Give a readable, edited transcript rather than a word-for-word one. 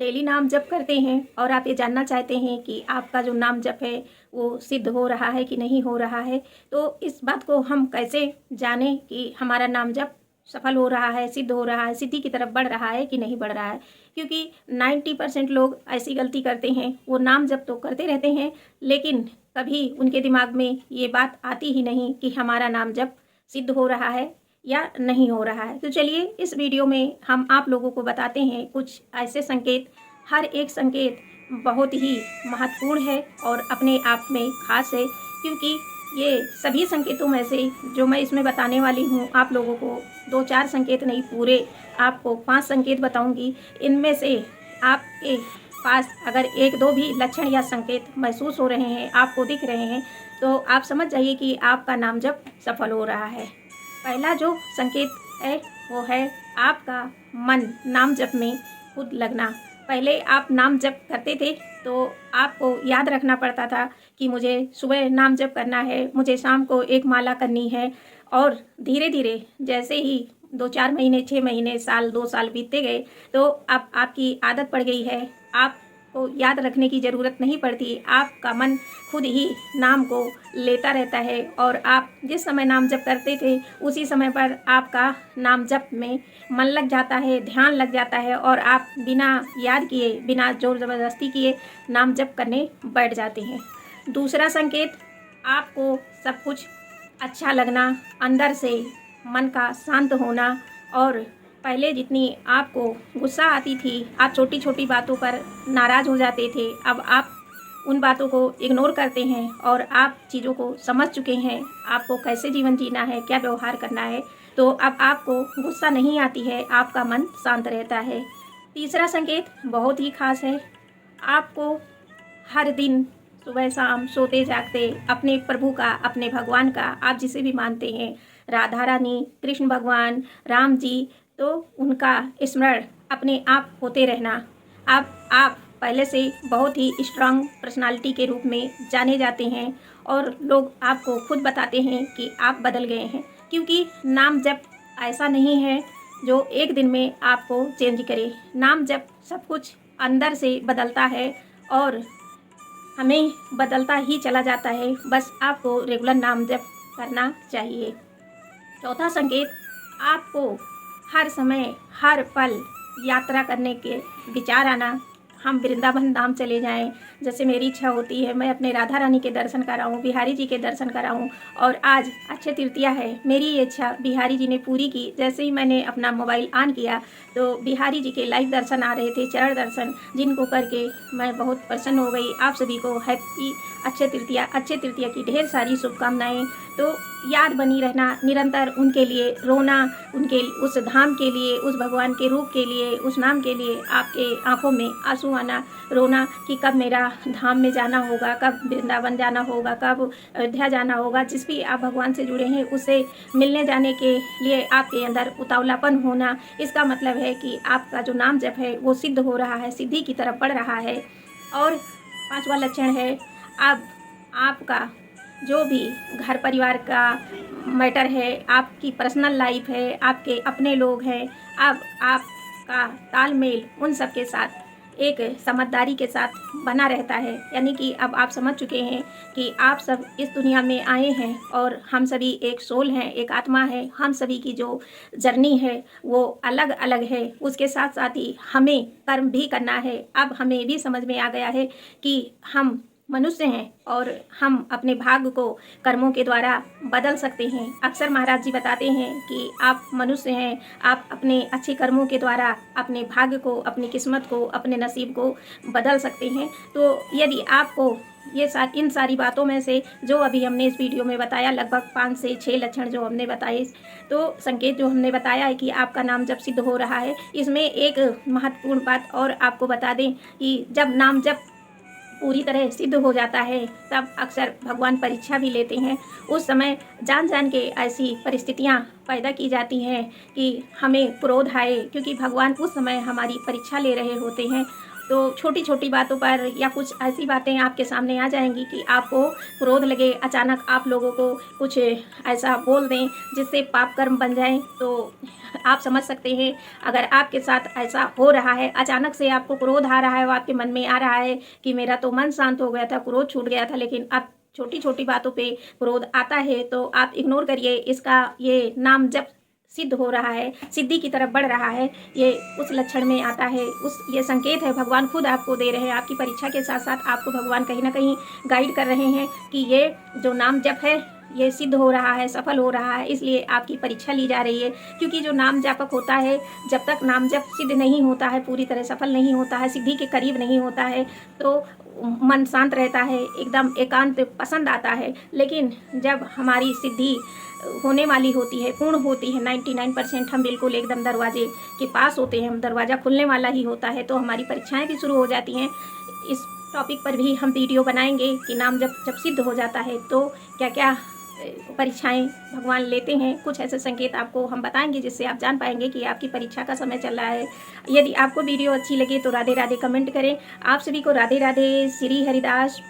Daily नाम जप करते हैं और आप ये जानना चाहते हैं कि आपका जो नाम जप है वो सिद्ध हो रहा है कि नहीं हो रहा है, तो इस बात को हम कैसे जानें कि हमारा नाम जप सफल हो रहा है, सिद्ध हो रहा है, सिद्धि की तरफ बढ़ रहा है कि नहीं बढ़ रहा है। क्योंकि 90% लोग ऐसी गलती करते हैं, वो नाम जप तो करते रहते हैं लेकिन कभी उनके दिमाग में ये बात आती ही नहीं कि हमारा नाम जप सिद्ध हो रहा है या नहीं हो रहा है। तो चलिए इस वीडियो में हम आप लोगों को बताते हैं कुछ ऐसे संकेत। हर एक संकेत बहुत ही महत्वपूर्ण है और अपने आप में खास है, क्योंकि ये सभी संकेतों में से जो मैं इसमें बताने वाली हूँ आप लोगों को 2-4 संकेत नहीं, पूरे आपको 5 संकेत बताऊँगी। इनमें से आपके पास अगर 1-2 भी लक्षण या संकेत महसूस हो रहे हैं, आपको दिख रहे हैं, तो आप समझ जाइए कि आपका नाम जप सफल हो रहा है। पहला जो संकेत है वो है आपका मन नाम जप में खुद लगना। पहले आप नाम जप करते थे तो आपको याद रखना पड़ता था कि मुझे सुबह नाम जप करना है, मुझे शाम को एक माला करनी है, और धीरे धीरे जैसे ही 2-4 महीने, 6 महीने, साल, 2 साल बीतते गए तो अब आपकी आदत पड़ गई है। आपको याद रखने की ज़रूरत नहीं पड़ती, आपका मन खुद ही नाम को लेता रहता है और आप जिस समय नाम जप करते थे उसी समय पर आपका नाम जप में मन लग जाता है, ध्यान लग जाता है और आप बिना याद किए, बिना जोर ज़बरदस्ती किए नाम जप करने बैठ जाते हैं। दूसरा संकेत, आपको सब कुछ अच्छा लगना, अंदर से मन का शांत होना, और पहले जितनी आपको गुस्सा आती थी, आप छोटी छोटी बातों पर नाराज़ हो जाते थे, अब आप उन बातों को इग्नोर करते हैं और आप चीज़ों को समझ चुके हैं, आपको कैसे जीवन जीना है, क्या व्यवहार करना है, तो अब आपको गुस्सा नहीं आती है, आपका मन शांत रहता है। तीसरा संकेत बहुत ही खास है, आपको हर दिन सुबह शाम सोते जागते अपने प्रभु का, अपने भगवान का, आप जिसे भी मानते हैं, राधा रानी, कृष्ण भगवान, राम जी, तो उनका स्मरण अपने आप होते रहना। आप पहले से बहुत ही स्ट्रांग पर्सनालिटी के रूप में जाने जाते हैं और लोग आपको खुद बताते हैं कि आप बदल गए हैं, क्योंकि नाम जप ऐसा नहीं है जो एक दिन में आपको चेंज करे। नाम जप सब कुछ अंदर से बदलता है और हमें बदलता ही चला जाता है, बस आपको रेगुलर नाम जप करना चाहिए। चौथा संकेत, आपको हर समय, हर पल यात्रा करने के विचार आना। हम वृंदावन धाम चले जाएं, जैसे मेरी इच्छा होती है, मैं अपने राधा रानी के दर्शन कराऊं, बिहारी जी के दर्शन कराऊं, और आज अक्षय तृतीया है, मेरी ये इच्छा बिहारी जी ने पूरी की। जैसे ही मैंने अपना मोबाइल ऑन किया तो बिहारी जी के लाइव दर्शन आ रहे थे, चरण दर्शन, जिनको करके मैं बहुत प्रसन्न हो गई। आप सभी को हैप्पी अक्षय तृतीया, अक्षय तृतीया की ढेर सारी शुभकामनाएँ। तो याद बनी रहना, निरंतर उनके लिए रोना, उनके उस धाम के लिए, उस भगवान के रूप के लिए, उस नाम के लिए, आपके आंखों में आंसू आना, रोना कि कब मेरा धाम में जाना होगा, कब वृंदावन जाना होगा, कब अयोध्या जाना होगा। जिस भी आप भगवान से जुड़े हैं उससे मिलने जाने के लिए आपके अंदर उतावलापन होना, इसका मतलब है कि आपका जो नाम जप है वो सिद्ध हो रहा है, सिद्धि की तरफ बढ़ रहा है। और 5वां लक्षण है, अब आपका जो भी घर परिवार का मैटर है, आपकी पर्सनल लाइफ है, आपके अपने लोग हैं, अब आपका तालमेल उन सब के साथ एक समझदारी के साथ बना रहता है। यानी कि अब आप समझ चुके हैं कि आप सब इस दुनिया में आए हैं और हम सभी एक सोल हैं, एक आत्मा है। हम सभी की जो जर्नी है वो अलग अलग है, उसके साथ साथ ही हमें कर्म भी करना है। अब हमें भी समझ में आ गया है कि हम मनुष्य हैं और हम अपने भाग्य को कर्मों के द्वारा बदल सकते हैं। अक्सर महाराज जी बताते हैं कि आप मनुष्य हैं, आप अपने अच्छे कर्मों के द्वारा अपने भाग्य को, अपनी किस्मत को, अपने नसीब को बदल सकते हैं। तो यदि आपको ये इन सारी बातों में से जो अभी हमने इस वीडियो में बताया, लगभग 5 से 6 लक्षण जो हमने बताए, तो संकेत जो हमने बताया है कि आपका नाम जप सिद्ध हो रहा है, इसमें एक महत्वपूर्ण बात और आपको बता दें कि जब नाम जप पूरी तरह सिद्ध हो जाता है तब अक्सर भगवान परीक्षा भी लेते हैं। उस समय जान जान के ऐसी परिस्थितियां पैदा की जाती हैं कि हमें क्रोध आए, क्योंकि भगवान उस समय हमारी परीक्षा ले रहे होते हैं तो छोटी छोटी बातों पर या कुछ ऐसी बातें आपके सामने आ जाएंगी कि आपको क्रोध लगे, अचानक आप लोगों को कुछ ऐसा बोल दें जिससे पाप कर्म बन जाएं। तो आप समझ सकते हैं, अगर आपके साथ ऐसा हो रहा है, अचानक से आपको क्रोध आ रहा है, वो आपके मन में आ रहा है कि मेरा तो मन शांत हो गया था, क्रोध छूट गया था, लेकिन अब छोटी छोटी बातों पे क्रोध आता है, तो आप इग्नोर करिए। इसका ये नाम जब सिद्ध हो रहा है, सिद्धि की तरफ बढ़ रहा है, ये उस लक्षण में आता है, ये संकेत है भगवान खुद आपको दे रहे हैं। आपकी परीक्षा के साथ साथ आपको भगवान कहीं ना कहीं गाइड कर रहे हैं कि ये जो नाम जप है ये सिद्ध हो रहा है, सफल हो रहा है, इसलिए आपकी परीक्षा ली जा रही है। क्योंकि जो नाम जापक होता है, जब तक नाम जप सिद्ध नहीं होता है, पूरी तरह सफल नहीं होता है, सिद्धि के करीब नहीं होता है, तो मन शांत रहता है, एकदम एकांत पसंद आता है। लेकिन जब हमारी सिद्धि होने वाली होती है, पूर्ण होती है, 99% हम बिल्कुल एकदम दरवाजे के पास होते हैं, हम दरवाज़ा खुलने वाला ही होता है, तो हमारी परीक्षाएं भी शुरू हो जाती हैं। इस टॉपिक पर भी हम वीडियो बनाएंगे कि नाम जब सिद्ध हो जाता है तो क्या क्या परीक्षाएं भगवान लेते हैं। कुछ ऐसे संकेत आपको हम बताएंगे जिससे आप जान पाएंगे कि आपकी परीक्षा का समय चल रहा है। यदि आपको वीडियो अच्छी लगे तो राधे राधे कमेंट करें। आप सभी को राधे राधे। श्री हरिदास।